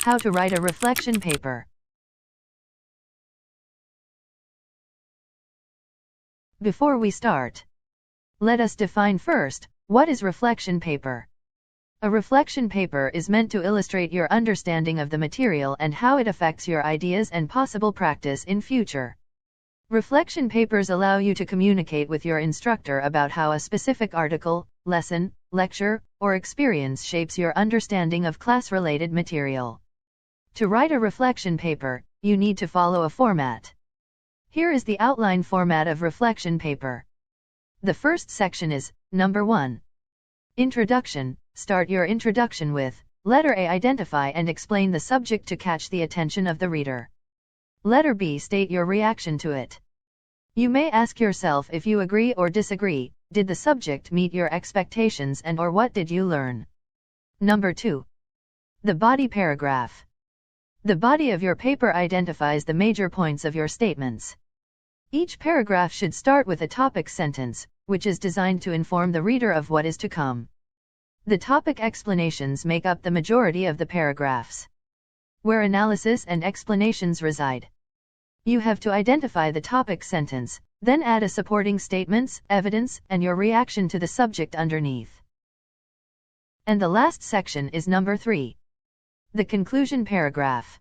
How to write a reflection paper. Before we start, let us define first, what is reflection paper? A reflection paper is meant to illustrate your understanding of the material and how it affects your ideas and possible practice in future. Reflection papers allow you to communicate with your instructor about how a specific article, lesson, lecture, or experience shapes your understanding of class-related material. To write a reflection paper, you need to follow a format. Here is the outline format of reflection paper. The first section is, number 1. Introduction. Start your introduction with, letter A. Identify and explain the subject to catch the attention of the reader. Letter B. State your reaction to it. You may ask yourself if you agree or disagree. Did the subject meet your expectations and/or what did you learn? Number 2. The body paragraph. The body of your paper identifies the major points of your statements. Each paragraph should start with a topic sentence, which is designed to inform the reader of what is to come. The topic explanations make up the majority of the paragraphs, where analysis and explanations reside. You have to identify the topic sentence, then add a supporting statements, evidence, and your reaction to the subject underneath. And the last section is number 3. The conclusion paragraph.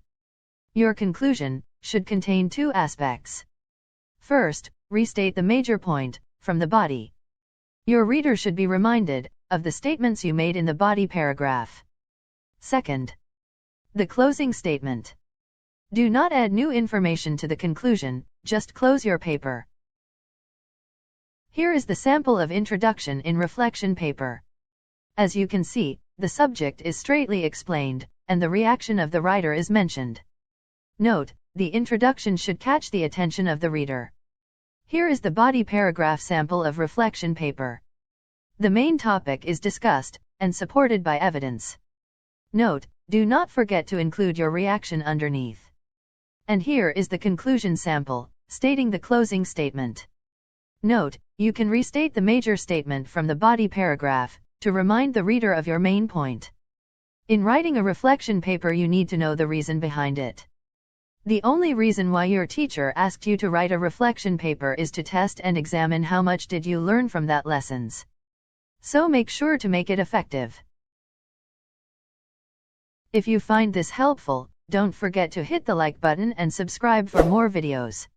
Your conclusion should contain 2 aspects. First, restate the major point from the body. Your reader should be reminded of the statements you made in the body paragraph. Second, the closing statement. Do not add new information to the conclusion, just close your paper. Here is the sample of introduction in reflection paper. As you can see, the subject is straightly explained, and the reaction of the writer is mentioned. Note, the introduction should catch the attention of the reader. Here is the body paragraph sample of reflection paper. The main topic is discussed, and supported by evidence. Note, do not forget to include your reaction underneath. And here is the conclusion sample, stating the closing statement. Note, you can restate the major statement from the body paragraph, to remind the reader of your main point. In writing a reflection paper you need to know the reason behind it. The only reason why your teacher asked you to write a reflection paper is to test and examine how much did you learn from that lessons. So make sure to make it effective. If you find this helpful, don't forget to hit the like button and subscribe for more videos.